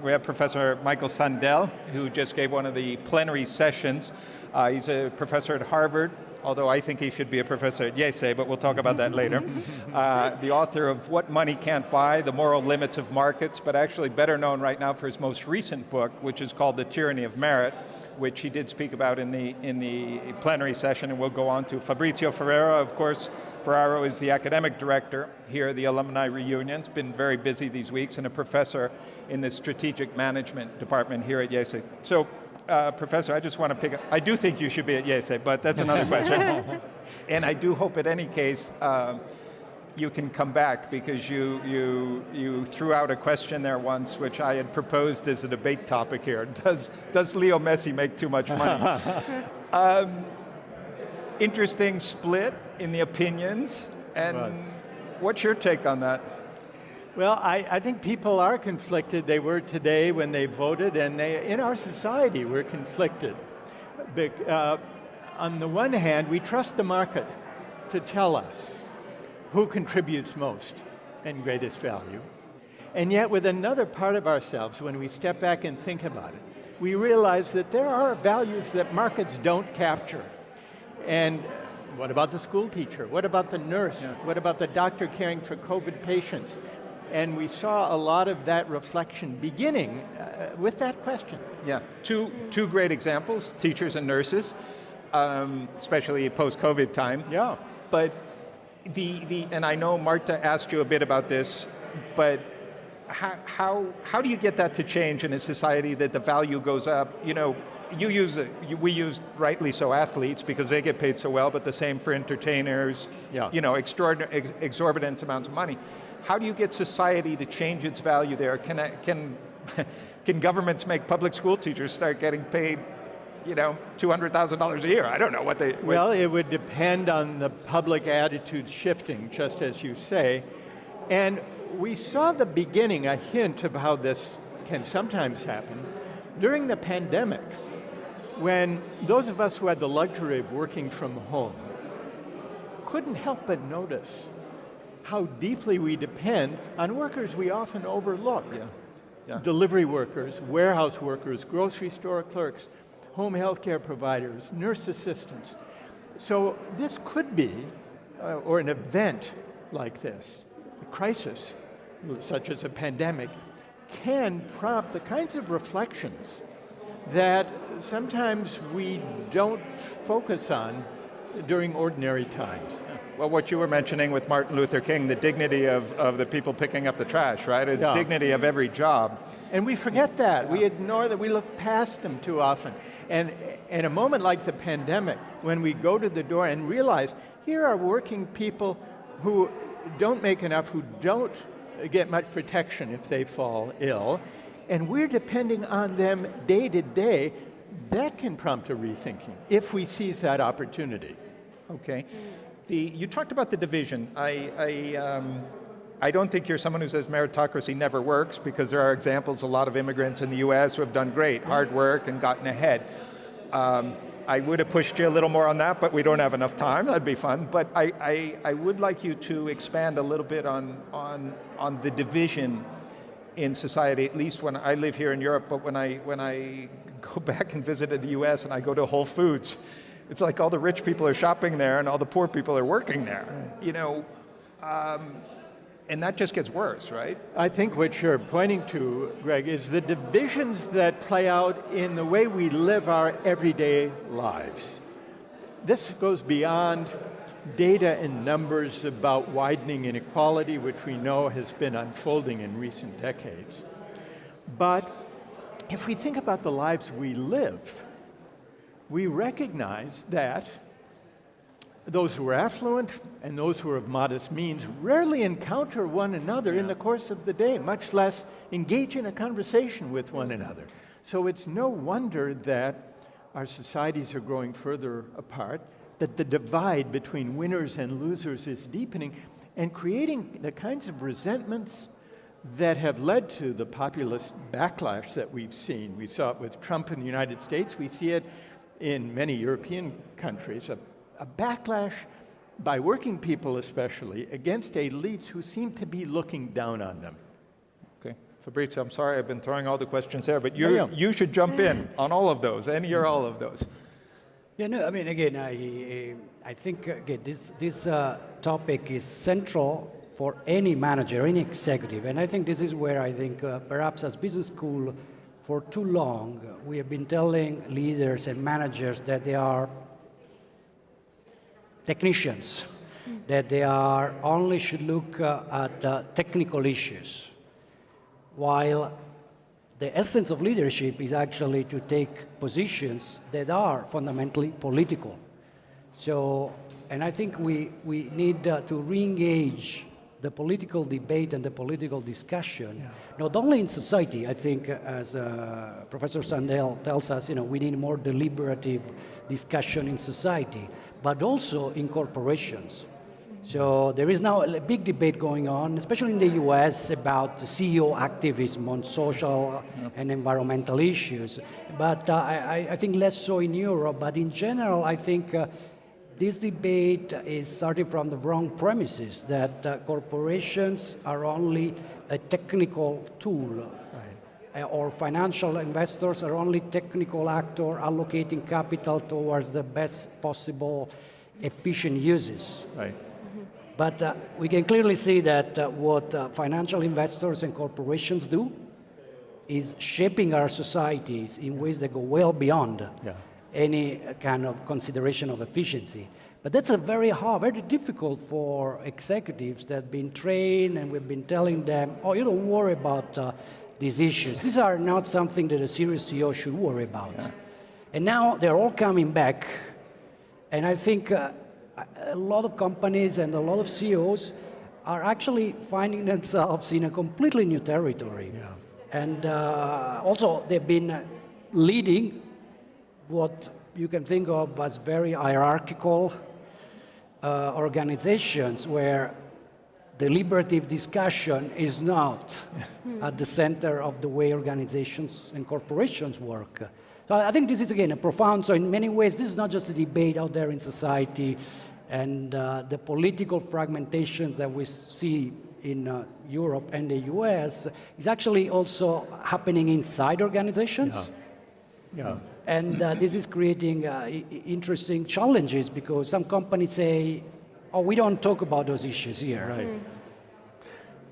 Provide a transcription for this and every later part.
We have Professor Michael Sandel, who just gave one of the plenary sessions. He's a professor at Harvard, although I think he should be a professor at IESE, but we'll talk about that later. The author of What Money Can't Buy, The Moral Limits of Markets, but actually better known right now for his most recent book, which is called The Tyranny of Merit, which he did speak about in the plenary session, and we'll go on to. Fabrizio Ferraro, of course. Ferraro is the academic director here at the Alumni Reunion. He's been very busy these weeks, and a professor in the strategic management department here at IESE. So, Professor, I just want to pick up, I do think you should be at IESE, but that's another question. And I do hope in any case, you can come back, because you threw out a question there once, which I had proposed as a debate topic here. Does Leo Messi make too much money? Interesting split in the opinions, and what's your take on that? Well, I think people are conflicted. They were today when they voted, and in our society we're conflicted. On the one hand, we trust the market to tell us who contributes most and greatest value. And yet with another part of ourselves, when we step back and think about it, we realize that there are values that markets don't capture. And what about the school teacher? What about the nurse? Yeah. What about the doctor caring for COVID patients? And we saw a lot of that reflection beginning with that question. Yeah, two great examples, teachers and nurses, especially post-COVID time. Yeah. But and I know Marta asked you a bit about this, but how do you get that to change in a society that the value goes up? You know, we use, rightly so, athletes because they get paid so well, but the same for entertainers, yeah. You know, exorbitant amounts of money. How do you get society to change its value there? Can governments make public school teachers start getting paid, you know, $200,000 a year? I don't know what they... Well, it would depend on the public attitudes shifting, just as you say. And we saw the beginning, a hint of how this can sometimes happen, during the pandemic, when those of us who had the luxury of working from home couldn't help but notice how deeply we depend on workers we often overlook. Yeah. Yeah. Delivery workers, warehouse workers, grocery store clerks, home health care providers, nurse assistants. So this could be, or an event like this, a crisis, such as a pandemic, can prompt the kinds of reflections that sometimes we don't focus on during ordinary times. Well, what you were mentioning with Martin Luther King, the dignity of the people picking up the trash, right? The dignity of every job. And we forget that. We ignore that. We look past them too often. And in a moment like the pandemic, when we go to the door and realize here are working people who don't make enough, who don't get much protection if they fall ill, and we're depending on them day to day, that can prompt a rethinking if we seize that opportunity. Okay. You talked about the division. I don't think you're someone who says meritocracy never works, because there are examples, a lot of immigrants in the US who have done great, hard work and gotten ahead. I would have pushed you a little more on that, but we don't have enough time. That'd be fun. But I would like you to expand a little bit on the division in society, at least when I live here in Europe, but when I go back and visit the US and I go to Whole Foods, it's like all the rich people are shopping there and all the poor people are working there, you know, and that just gets worse, right? I think what you're pointing to, Greg, is the divisions that play out in the way we live our everyday lives. This goes beyond data and numbers about widening inequality, which we know has been unfolding in recent decades. But if we think about the lives we live, we recognize that those who are affluent and those who are of modest means rarely encounter one another in the course of the day, much less engage in a conversation with one another. So it's no wonder that our societies are growing further apart, that the divide between winners and losers is deepening and creating the kinds of resentments that have led to the populist backlash that we've seen. We saw it with Trump in the United States. We see it in many European countries, a backlash by working people especially against elites who seem to be looking down on them. Okay. Fabrizio, I'm sorry I've been throwing all the questions there, but you should jump in on all of those, any or all of those. Yeah, no, I mean, again, I think again, this topic is central for any manager, any executive, and I think this is where I think perhaps as business school, for too long, we have been telling leaders and managers that they are technicians, that they only should look at technical issues, while the essence of leadership is actually to take positions that are fundamentally political. So, and I think we need to re-engage the political debate and the political discussion, not only in society. I think, as Professor Sandel tells us, we need more deliberative discussion in society, but also in corporations. So there is now a big debate going on, especially in the US, about CEO activism on social and environmental issues. But I think less so in Europe. But in general, I think this debate is starting from the wrong premises, that corporations are only a technical tool, or financial investors are only technical actor allocating capital towards the best possible efficient uses. Right. But we can clearly see that what financial investors and corporations do is shaping our societies in ways that go well beyond any kind of consideration of efficiency. But that's very hard, very difficult for executives that have been trained, and we've been telling them, oh, you don't worry about these issues. These are not something that a serious CEO should worry about. Yeah. And now they're all coming back, and I think a lot of companies and a lot of CEOs are actually finding themselves in a completely new territory. Yeah. And also they've been leading what you can think of as very hierarchical organizations where deliberative discussion is not at the center of the way organizations and corporations work. So I think this is, again, a profound, so in many ways, this is not just a debate out there in society, and the political fragmentations that we see in Europe and the US is actually also happening inside organizations. Yeah. And this is creating interesting challenges, because some companies say, oh, we don't talk about those issues here. Right.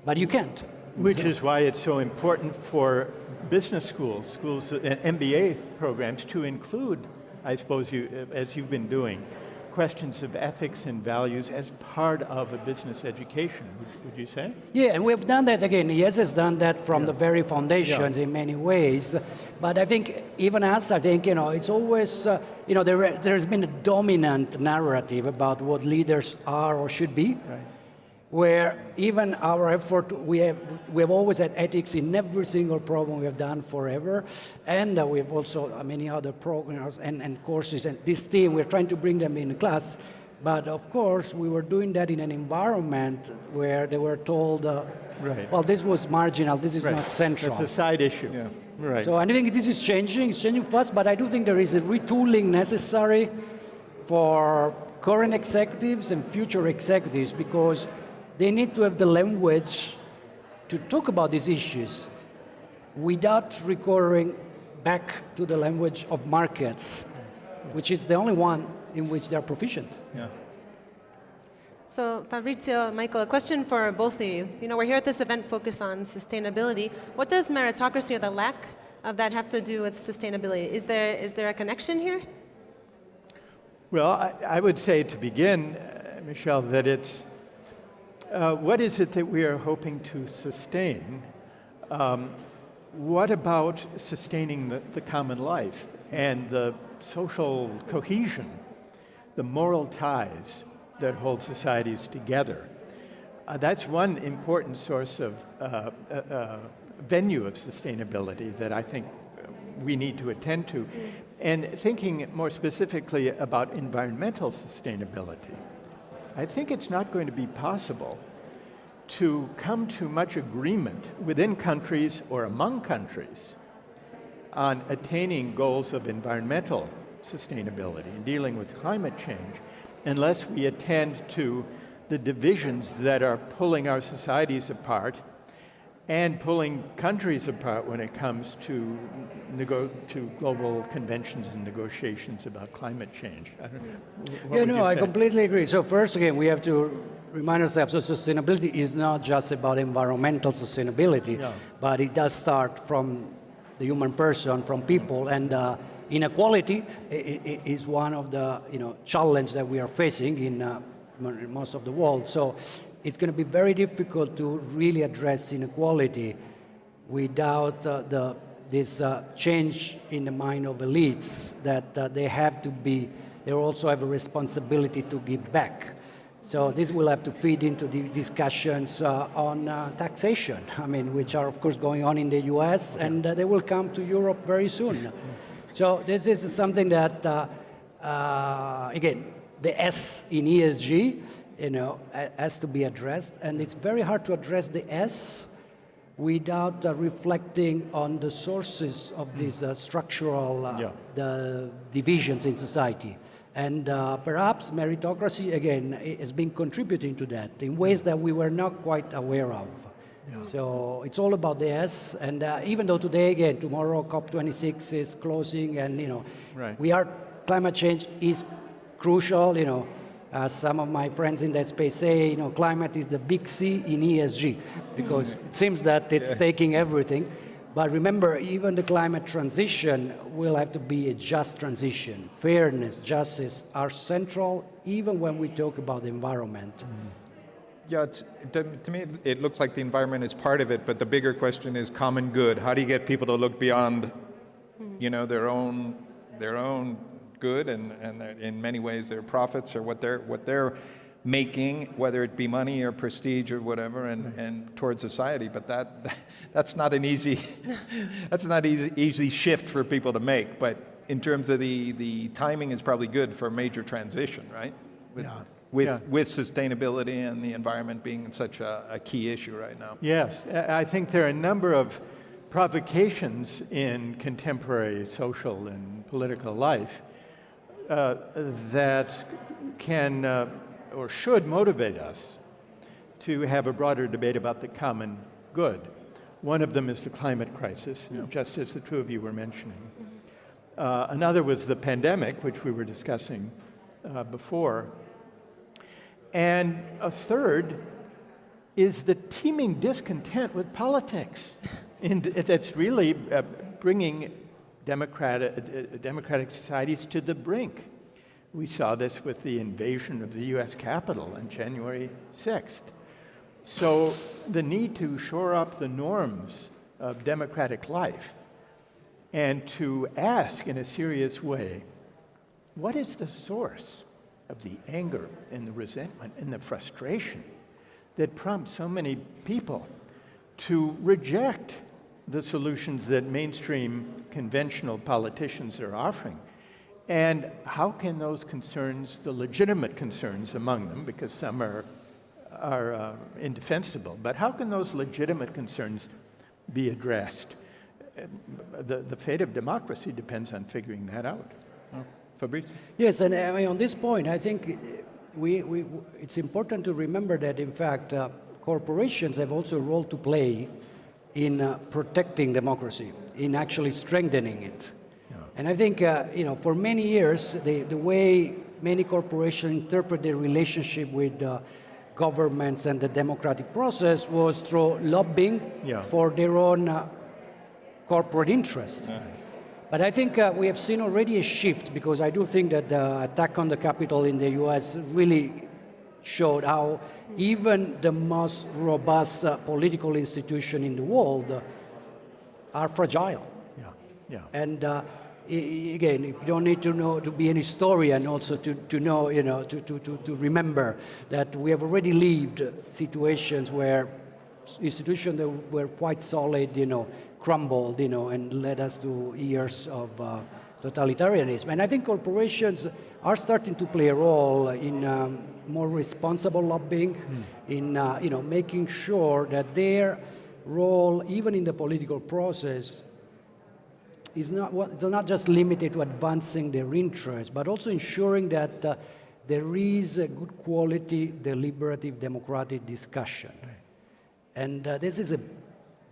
But you can't. Which is why it's so important for business schools and MBA programs to include, I suppose, as you've been doing, questions of ethics and values as part of a business education, would you say? Yeah, and we've done that again. IESE has done that from the very foundations in many ways. But I think even us, I think, it's always, there's been a dominant narrative about what leaders are or should be. Right. Where even our effort, we have always had ethics in every single program we have done forever, and we have also many other programs and courses, and this team, we're trying to bring them in class, but of course we were doing that in an environment where they were told, well, this was marginal, this is not central. It's a side issue. Yeah. Right. So I think this is changing, it's changing fast, but I do think there is a retooling necessary for current executives and future executives, because they need to have the language to talk about these issues without recurring back to the language of markets, which is the only one in which they're proficient. Yeah. So Fabrizio, Michael, a question for both of you. We're here at this event focused on sustainability. What does meritocracy or the lack of that have to do with sustainability? Is there a connection here? Well, I would say to begin, Michelle, that it's what is it that we are hoping to sustain? What about sustaining the common life and the social cohesion, the moral ties that hold societies together? That's one important source of venue of sustainability that I think we need to attend to. And thinking more specifically about environmental sustainability, I think it's not going to be possible to come to much agreement within countries or among countries on attaining goals of environmental sustainability and dealing with climate change unless we attend to the divisions that are pulling our societies apart and pulling countries apart when it comes to global conventions and negotiations about climate change. I don't know. I completely agree. So first, again, we have to remind ourselves that sustainability is not just about environmental sustainability, but it does start from the human person, from people, and inequality is one of the challenge that we are facing in most of the world. So it's going to be very difficult to really address inequality without this change in the mind of elites that they also have a responsibility to give back. So this will have to feed into the discussions on taxation, which are of course going on in the US, and they will come to Europe very soon. So this is something that, again, the S in ESG, has to be addressed, and it's very hard to address the S without reflecting on the sources of these structural the divisions in society. And perhaps meritocracy, again, has been contributing to that in ways that we were not quite aware of. So it's all about the S, and even though tomorrow COP26 is closing, and climate change is crucial, as some of my friends in that space say, climate is the big C in ESG, because it seems that it's taking everything. But remember, even the climate transition will have to be a just transition. Fairness, justice are central, even when we talk about the environment. Yeah, to me, it looks like the environment is part of it, but the bigger question is common good. How do you get people to look beyond, their own good and in many ways their profits or what they're making, whether it be money or prestige or whatever, and towards society. But that's not an easy easy shift for people to make. But in terms of the timing is probably good for a major transition, right? With sustainability and the environment being such a key issue right now. Yes, I think there are a number of provocations in contemporary social and political life that can or should motivate us to have a broader debate about the common good. One of them is the climate crisis, just as the two of you were mentioning. Another was the pandemic, which we were discussing before. And a third is the teeming discontent with politics. And that's really bringing democratic societies to the brink. We saw this with the invasion of the US Capitol on January 6th. So the need to shore up the norms of democratic life and to ask in a serious way, what is the source of the anger and the resentment and the frustration that prompts so many people to reject the solutions that mainstream conventional politicians are offering? And how can those concerns, the legitimate concerns among them, because some are indefensible, but how can those legitimate concerns be addressed? The fate of democracy depends on figuring that out. Fabrizio? Yes, and on this point, I think it's important to remember that, in fact, corporations have also a role to play in protecting democracy, in actually strengthening it. And I think, for many years, the way many corporations interpret their relationship with governments and the democratic process was through lobbying for their own corporate interest. But I think we have seen already a shift, because I do think that the attack on the Capitol in the US really showed how even the most robust political institution in the world are fragile. And again, if you don't need to be an historian also to know, to remember that we have already lived situations where institutions that were quite solid, crumbled, and led us to years of totalitarianism. And I think corporations are starting to play a role in more responsible lobbying, in making sure that their role, even in the political process, is not just limited to advancing their interests, but also ensuring that there is a good quality, deliberative, democratic discussion. And this is a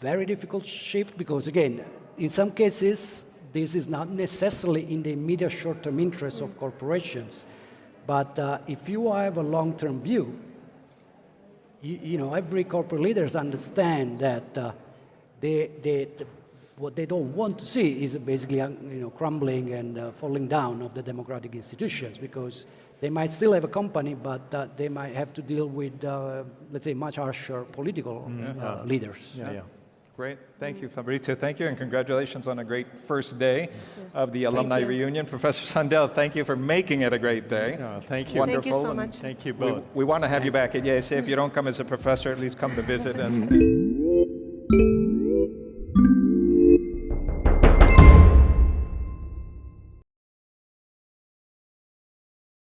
very difficult shift because, again, in some cases, this is not necessarily in the immediate short-term interests of corporations. But if you have a long-term view, you know, every corporate leaders understand that what they don't want to see is basically, you know, crumbling and falling down of the democratic institutions, because they might still have a company, but they might have to deal with, let's say, much harsher political leaders. Great. Thank you, Fabrizio. Thank you, and congratulations on a great first day of the Alumni Reunion. Professor Sandel, thank you for making it a great day. Thank you. Wonderful. Thank you so much. Thank you both. We want to have you back at IESE. If you don't come as a professor, at least come to visit. And